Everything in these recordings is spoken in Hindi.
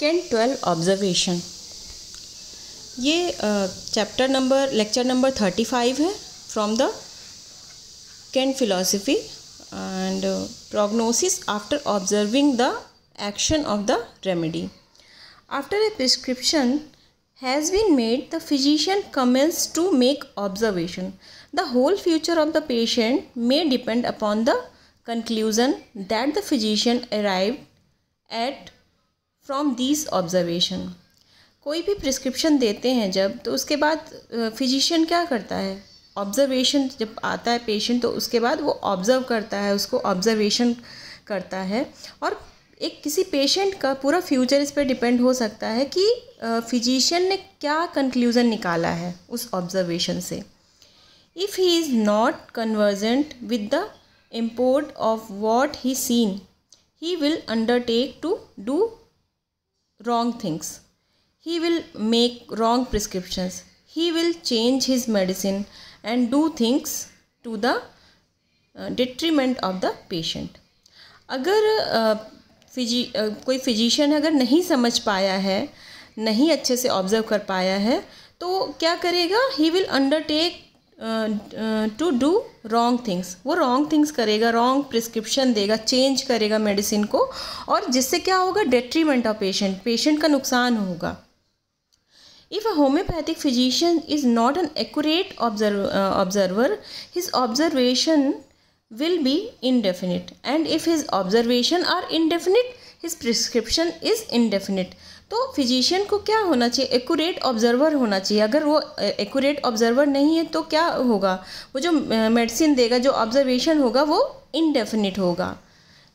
Can 12 observation. ये लेक्चर नंबर 35 है from the can philosophy and prognosis after observing the action of the remedy. After a prescription has been made, the physician commences to make observation. The whole future of the patient may depend upon the conclusion that the physician arrived at from these observation. कोई भी प्रिस्क्रिप्शन देते हैं जब, तो उसके बाद फिजिशियन क्या करता है, ऑब्जर्वेशन जब आता है पेशेंट तो उसके बाद वो ऑब्ज़र्व करता है, उसको ऑब्जर्वेशन करता है। और एक किसी पेशेंट का पूरा फ्यूचर इस पर डिपेंड हो सकता है कि फिजिशियन ने क्या कंक्लूज़न निकाला है उस ऑब्जर्वेशन से। If he is not convergent with the import of what he seen, he will undertake to do wrong things. He will make wrong prescriptions. He will change his medicine and do things to the detriment of the patient. अगर कोई फिजिशियन अगर नहीं समझ पाया है, नहीं अच्छे से ऑब्ज़र्व कर पाया है, तो क्या करेगा, he will undertake to do wrong things. वो रॉन्ग थिंग्स करेगा, रॉन्ग प्रिस्क्रिप्शन देगा, चेंज करेगा मेडिसिन को, और जिससे क्या होगा, डेट्रीमेंट ऑफ पेशेंट का नुकसान होगा। If a homoeopathic physician is not an accurate observer, his observation will be indefinite, and if his observation are indefinite, his prescription is indefinite. तो फिजिशियन को क्या होना चाहिए, एक्यूरेट ऑब्जर्वर होना चाहिए। अगर वो एक्यूरेट ऑब्जर्वर नहीं है तो क्या होगा, वो जो मेडिसिन देगा, जो ऑब्जर्वेशन होगा वो इनडेफिनिट होगा,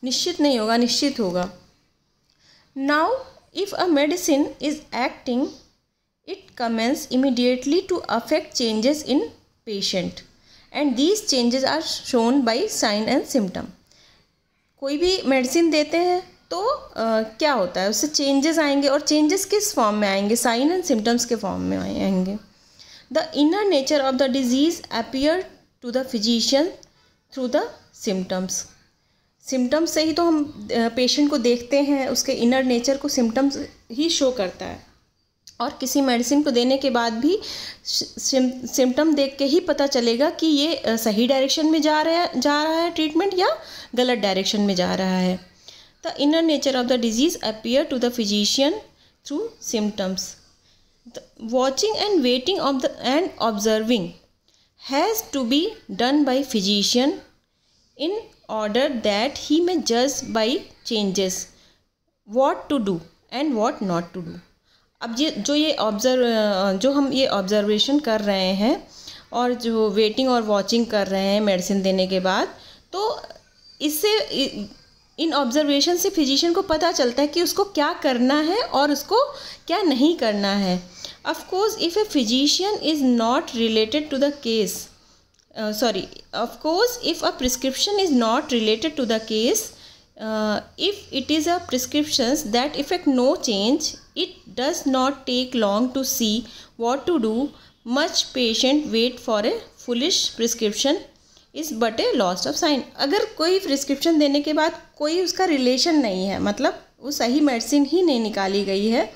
निश्चित नहीं होगा, निश्चित होगा। Now if a medicine is acting, it commences immediately to affect changes in patient and these changes are shown by sign and symptom. कोई भी मेडिसिन देते हैं तो क्या होता है, उससे चेंजेस आएंगे, और चेंजेस किस फॉर्म में आएंगे, साइन एंड सिम्टम्स के फॉर्म में आएंगे। The inner nature of the disease appear to the physician through the symptoms. Symptoms से ही तो हम पेशेंट को देखते हैं, उसके इनर नेचर को सिम्टम्स ही शो करता है। और किसी मेडिसिन को देने के बाद भी सिम्टम देख के ही पता चलेगा कि ये सही डायरेक्शन में जा रहा है ट्रीटमेंट, या गलत डायरेक्शन में जा रहा है। The inner nature of the disease appear to the physician through symptoms. The watching and waiting and observing has to be done by physician in order that he may judge by changes what to do and what not to do. अब जो हम ये ऑब्जर्वेशन कर रहे हैं और जो वेटिंग और वॉचिंग कर रहे हैं मेडिसिन देने के बाद, तो इससे इन ऑब्जर्वेशन से फिजिशियन को पता चलता है कि उसको क्या करना है और उसको क्या नहीं करना है। Of course if a physician is not related to the case, of course if a prescription is not related to the case, if it is a prescriptions that effect no change, it does not take long to see what to do, much patient wait for a foolish prescription is but a loss of sign. अगर कोई प्रिस्क्रिप्शन देने के बाद कोई उसका रिलेशन नहीं है, मतलब वो सही मेडिसिन ही नहीं निकाली गई है,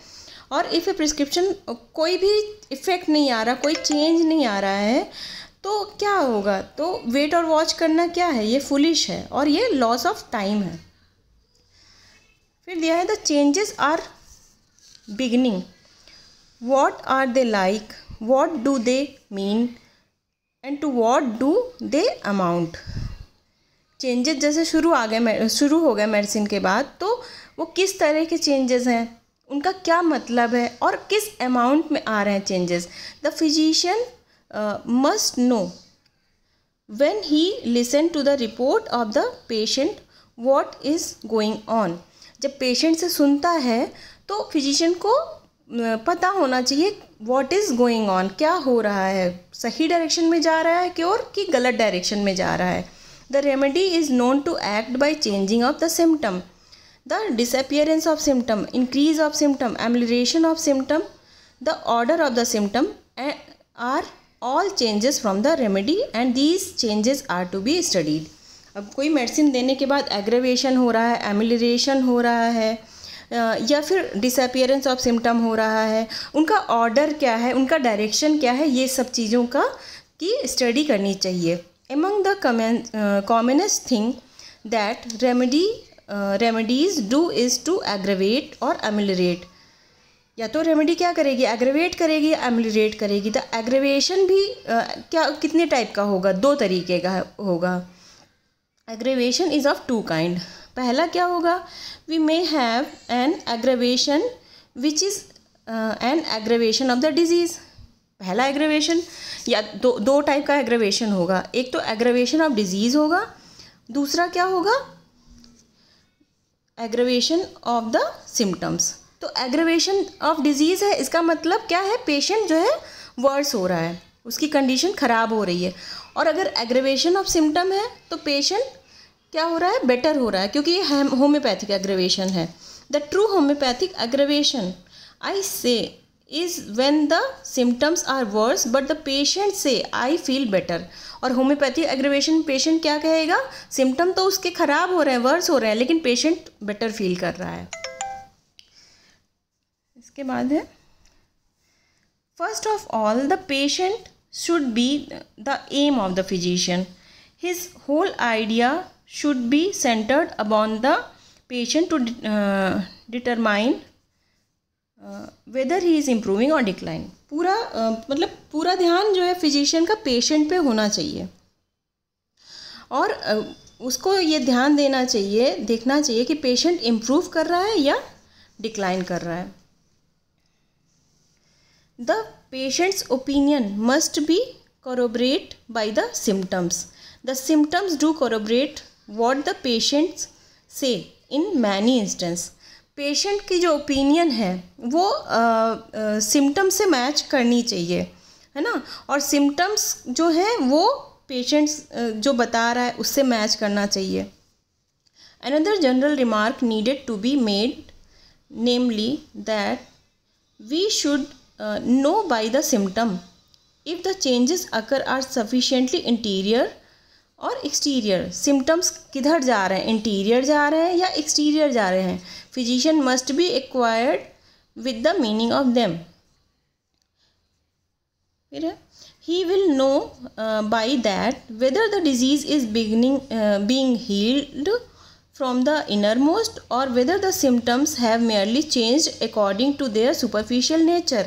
और इफ़ ए प्रिस्क्रिप्शन कोई भी इफ़ेक्ट नहीं आ रहा, कोई चेंज नहीं आ रहा है, तो क्या होगा, तो वेट और वॉच करना क्या है, ये फुलिश है और ये लॉस ऑफ टाइम है। फिर दिया है the changes are beginning, what are they like, what do they mean and to what do they amount. Changes जैसे शुरू हो गए मेडिसिन के बाद, तो वो किस तरह के चेंजेस हैं, उनका क्या मतलब है और किस अमाउंट में आ रहे हैं changes. The physician must know when he listen to the report of the patient what is going on. जब पेशेंट से सुनता है तो फिजिशियन को पता होना चाहिए व्हाट इज़ गोइंग ऑन, क्या हो रहा है, सही डायरेक्शन में जा रहा है क्योर कि गलत डायरेक्शन में जा रहा है। The remedy is known to act by changing of the symptom, the disappearance of symptom, increase of symptom, amelioration of symptom, the order of the symptom are all changes from the remedy and these changes are to be studied. अब कोई मेडिसिन देने के बाद एग्रेवेशन हो रहा है, एमिलिरेशन हो रहा है, या फिर डिसअपियरेंस ऑफ सिम्टम हो रहा है, उनका ऑर्डर क्या है, उनका डायरेक्शन क्या है, ये सब चीज़ों का की स्टडी करनी चाहिए। Among the commonest thing that remedies do is to aggravate or ameliorate. या तो रेमेडी क्या करेगी, एग्रेवेट करेगी, एमिलरेट करेगी। तो एग्रेवेशन भी क्या कितने टाइप का होगा, 2 तरीके का होगा। Aggravation is of 2 kind. पहला क्या होगा, we may have an aggravation which is an aggravation of the disease. पहला एग्रेवेशन या दो टाइप का एग्रेवेशन होगा, एक तो एग्रेवेशन ऑफ डिजीज़ होगा, दूसरा क्या होगा, एग्रेवेशन ऑफ द सिम्टम्स। तो एग्रेवेशन ऑफ डिजीज़ है, इसका मतलब क्या है, पेशेंट जो है वर्स हो रहा है, उसकी कंडीशन ख़राब हो रही है। और अगर एग्रेवेशन ऑफ सिम्टम है तो पेशेंट क्या हो रहा है, बेटर हो रहा है, क्योंकि ये होम्योपैथिक एग्रेवेशन है। The true homoeopathic aggravation I say is when the symptoms are worse but the patient say I feel better. और होम्योपैथिक एग्रेवेशन पेशेंट क्या कहेगा, सिम्टम तो उसके ख़राब हो रहे हैं, वर्स हो रहे हैं, लेकिन पेशेंट बेटर फील कर रहा है। इसके बाद है, first of all the patient should be the aim of the physician. His whole idea should be centred upon the patient to determine whether he is improving or decline. पूरा मतलब पूरा ध्यान जो है फिजिशियन का पेशेंट पे होना चाहिए, और उसको ये ध्यान देना चाहिए, देखना चाहिए कि पेशेंट इम्प्रूव कर रहा है या डिक्लाइन कर रहा है। The patient's opinion must be corroborated by the symptoms. The symptoms do corroborate what the patients say in many instances. Patient की जो ओपिनियन है वो सिम्टम्स से मैच करनी चाहिए, है ना, और सिम्टम्स जो है वो पेशेंट्स जो बता रहा है उससे मैच करना चाहिए। Another general remark needed to be made, namely that we should know by the symptom if the changes occur are sufficiently interior और exterior। symptoms किधर जा रहे हैं, इंटीरियर जा रहे हैं या एक्सटीरियर जा रहे हैं। physician must be acquired with the meaning of them। फिर he will know by that whether the disease is being healed from the innermost or whether the symptoms have merely changed according to their superficial nature।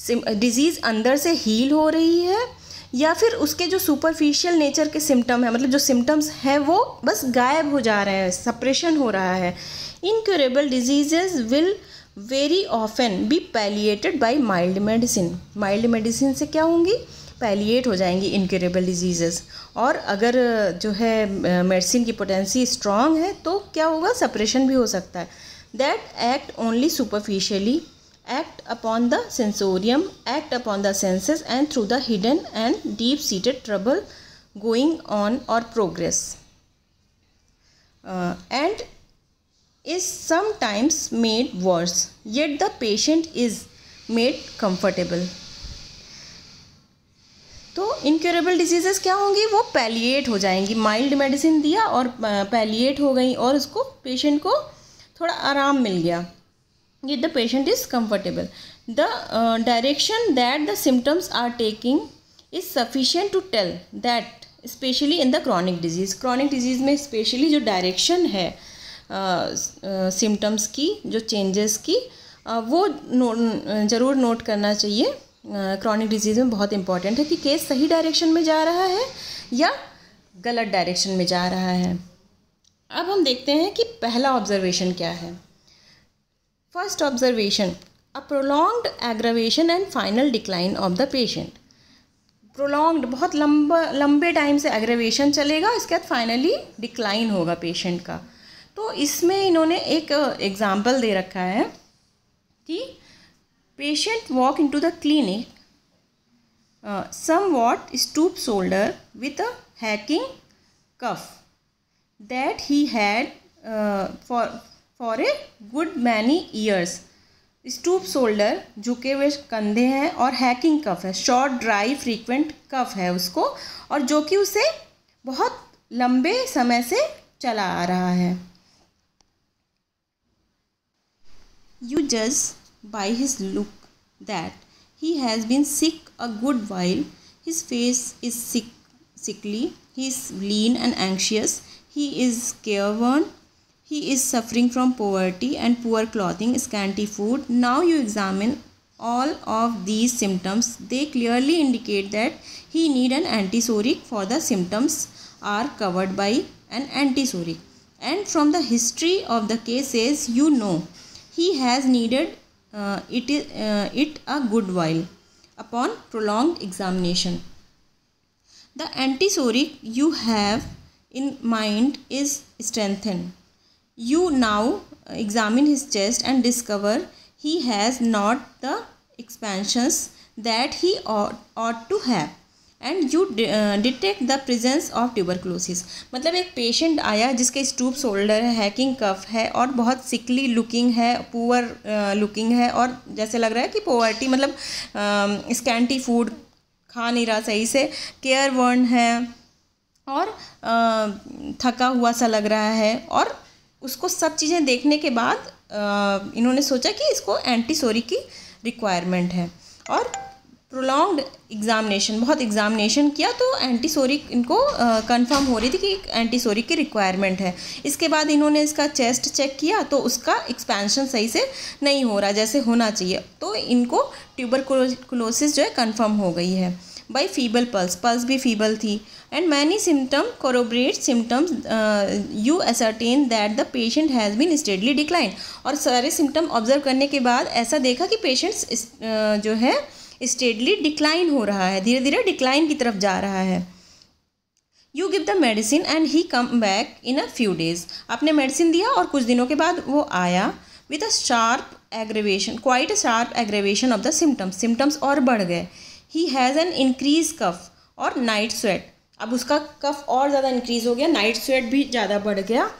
Disease अंदर से हील हो रही है या फिर उसके जो सुपरफिशियल नेचर के सिम्टम है, मतलब जो सिम्टम्स हैं वो बस गायब हो जा रहे हैं, सप्रेशन हो रहा है। Incurable diseases will very often be palliated by mild medicine. Mild medicine से क्या होंगी, पैलिएट हो जाएंगी इनक्यूरेबल डिजीजेस। और अगर जो है मेडिसिन की पोटेंसी स्ट्रॉन्ग है तो क्या होगा, सप्रेशन भी हो सकता है। That act only superficially, act upon the sensorium, act upon the senses and through the hidden and deep seated trouble going on or progress, and is sometimes made worse, yet the patient is made comfortable। तो इनक्यूरेबल डिजीजेस क्या होंगी, वो पैलिएट हो जाएंगी। माइल्ड मेडिसिन दिया और पैलिएट हो गई और उसको पेशेंट को थोड़ा आराम मिल गया। Yet the patient is comfortable. The direction that the symptoms are taking is sufficient to tell that, especially in the chronic disease। chronic disease में especially जो direction है symptoms की, जो changes की, वो ज़रूर नोट करना चाहिए। chronic disease में बहुत important है कि केस सही डायरेक्शन में जा रहा है या गलत डायरेक्शन में जा रहा है। अब हम देखते हैं कि पहला ऑब्जर्वेशन क्या है। First observation, a prolonged aggravation and final decline of the patient. Prolonged, बहुत लंबे टाइम से एग्रावेशन चलेगा, इसके बाद फाइनली डिक्लाइन होगा पेशेंट का। तो इसमें इन्होंने एक एग्जांपल दे रखा है कि patient walk into the clinic somewhat stoop shoulder with a hacking cough that he had for a good many years। Stoop shoulder, झुके हुए कंधे हैं, और हैकिंग कफ है, शॉर्ट ड्राई फ्रीक्वेंट कफ है उसको, और जो कि उसे बहुत लंबे समय से चला आ रहा है। You judge by his look that he has been sick a good while. His face is sickly, he is lean and anxious, he is careworn, he is suffering from poverty and poor clothing, scanty food. Now you examine all of these symptoms. They clearly indicate that he need an antisoric, for the symptoms are covered by an antisoric. And from the history of the cases, you know he has needed it a good while. Upon prolonged examination, the antisoric you have in mind is strengthened. You now examine his chest and discover he has not the expansions that he ought to have, and you detect the presence of tuberculosis. मतलब एक पेशेंट आया जिसके स्टूप शोल्डर है, हैकिंग कफ है और बहुत सिकली लुकिंग है, पुअर लुकिंग है और जैसे लग रहा है कि पोवर्टी, मतलब स्कैंटी फूड खा नहीं रहा सही से, केयर वर्न है और थका हुआ सा लग रहा है. और उसको सब चीज़ें देखने के बाद इन्होंने सोचा कि इसको एंटीसोरिक की रिक्वायरमेंट है. और प्रोलॉन्ग्ड एग्जामिनेशन, बहुत एग्जामिनेशन किया तो एंटीसोरिक इनको कंफर्म हो रही थी कि एंटीसोरिक की रिक्वायरमेंट है. इसके बाद इन्होंने इसका चेस्ट चेक किया तो उसका एक्सपेंशन सही से नहीं हो रहा जैसे होना चाहिए, तो इनको ट्यूबरकुलोसिस जो है कंफर्म हो गई है. बाय फीबल पल्स भी फीबल थी. And many symptom corroborate symptoms you ascertain that the patient has been steadily decline. और सारे सिम्टम ऑब्जर्व करने के बाद ऐसा देखा कि पेशेंट्स जो है स्टेडली डिक्लाइन हो रहा है, धीरे धीरे डिक्लाइन की तरफ जा रहा है. You give the medicine and he come back in a few days. आपने मेडिसिन दिया और कुछ दिनों के बाद वो आया with a sharp aggravation, quite a sharp aggravation of the symptoms और बढ़ गए. ही हैज़ एन इंक्रीज कफ और नाइट स्वेट. अब उसका कफ और ज़्यादा इंक्रीज हो गया, नाइट स्वेट भी ज़्यादा बढ़ गया.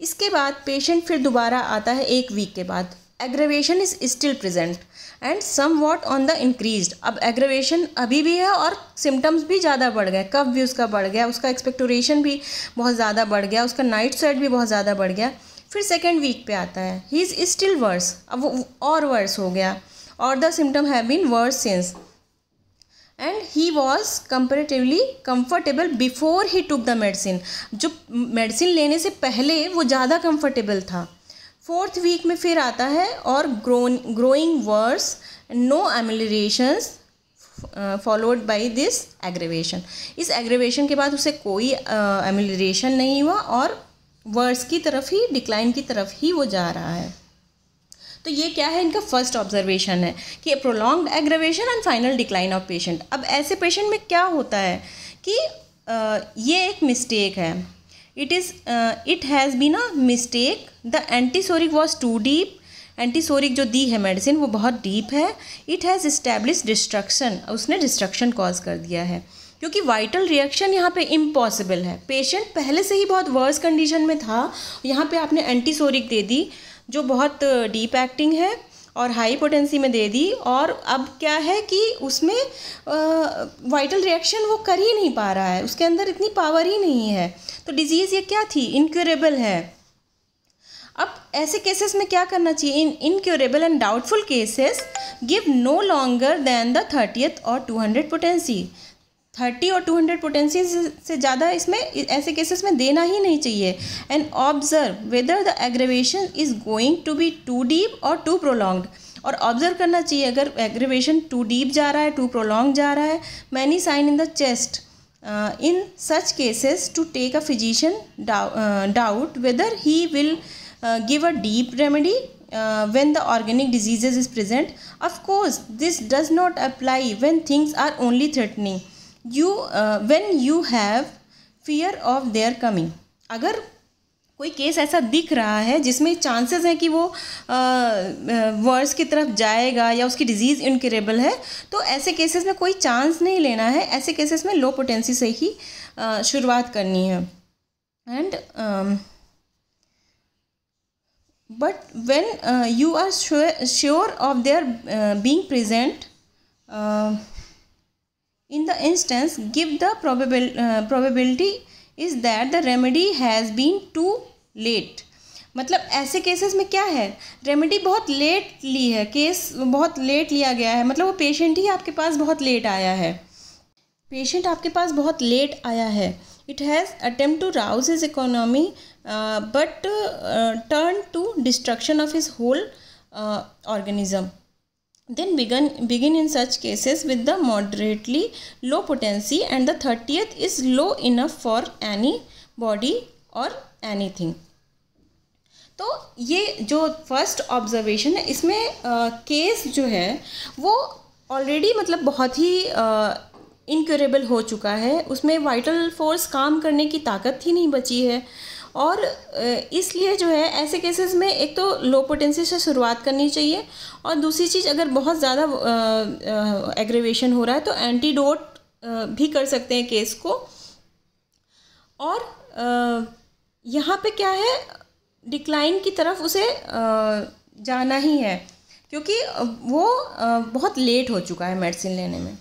इसके बाद पेशेंट फिर दोबारा आता है एक वीक के बाद. Aggravation is still present and somewhat on the increase. अब एग्रेवेशन अभी भी है और सिम्टम्स भी ज़्यादा बढ़ गए, कफ भी उसका बढ़ गया, उसका एक्सपेक्टोरेशन भी बहुत ज़्यादा बढ़ गया, उसका नाइट स्वेट भी बहुत ज़्यादा बढ़ गया. फिर सेकेंड वीक पे आता है, ही इज़ स्टिल वर्स. अब वो और वर्स हो गया और the symptom have been worse since and he was comparatively comfortable before he took the medicine. जो मेडिसिन लेने से पहले वो ज़्यादा कम्फर्टेबल था. फोर्थ वीक में फिर आता है और growing worse, no ameliorations followed by this aggravation. इस एग्रेवेशन के बाद उसे कोई एमिलिएशन नहीं हुआ और वर्स की तरफ ही, डिक्लाइन की तरफ ही वो जा रहा है. तो ये क्या है, इनका फर्स्ट ऑब्जर्वेशन है कि prolonged aggravation and final decline of patient. अब ऐसे पेशेंट में क्या होता है कि ये एक मिस्टेक है. It has been a mistake. The antipsoric was too deep. Antipsoric जो दी है मेडिसिन वो बहुत डीप है. It has establish destruction. उसने डिस्ट्रक्शन कॉज कर दिया है क्योंकि वाइटल रिएक्शन यहाँ पे इम्पॉसिबल है. पेशेंट पहले से ही बहुत वर्स कंडीशन में था, यहाँ पे आपने एंटीसोरिक दे दी जो बहुत डीप एक्टिंग है और हाई पोटेंसी में दे दी. और अब क्या है कि उसमें वाइटल रिएक्शन वो कर ही नहीं पा रहा है, उसके अंदर इतनी पावर ही नहीं है. तो डिजीज़ ये क्या थी, इनक्योरेबल है. अब ऐसे केसेस में क्या करना चाहिए, in incurable and doubtful cases give no longer than the 30th और 200 पोटेंसी. 30 और 200 पोटेंसी से ज़्यादा इसमें ऐसे केसेस में देना ही नहीं चाहिए. And observe whether the aggravation is going to be too deep or too prolonged. और ऑब्जर्व करना चाहिए अगर एग्रेवेशन टू डीप जा रहा है, टू प्रोलॉन्ग जा रहा है. Many sign in the chest. In such cases, to take a physician doubt whether he will give a deep remedy when the organic diseases is present. Of course, this does not apply when things are only threatening. When you have fear of their coming. अगर कोई केस ऐसा दिख रहा है जिसमें चांसेस हैं कि वो वर्स की तरफ जाएगा या उसकी डिजीज़ इनक्योरेबल है, तो ऐसे केसेस में कोई चांस नहीं लेना है. ऐसे केसेस में लो पोटेंसी से ही शुरुआत करनी है. And but when you are sure of their being present in the instance, give the probability is that the remedy has been too late. मतलब ऐसे केसेस में क्या है, रेमेडी बहुत लेट ली है, केस बहुत लेट लिया गया है, मतलब वो पेशेंट ही आपके पास बहुत लेट आया है, पेशेंट आपके पास बहुत लेट आया है. It has attempt to rouse his economy but turn to destruction of his whole organism. Then begin in such cases with the moderately low potency and the 30th is low enough for any body or anything. तो ये जो फर्स्ट ऑब्जर्वेशन है इसमें केस जो है वो ऑलरेडी मतलब बहुत ही इनक्यूरेबल हो चुका है, उसमें वाइटल फोर्स काम करने की ताकत ही नहीं बची है, और इसलिए जो है ऐसे केसेस में एक तो लो पोटेंसी से शुरुआत करनी चाहिए, और दूसरी चीज़ अगर बहुत ज़्यादा एग्रेवेशन हो रहा है तो एंटीडोट भी कर सकते हैं केस को. और यहाँ पे क्या है, डिक्लाइन की तरफ उसे जाना ही है क्योंकि वो बहुत लेट हो चुका है मेडिसिन लेने में.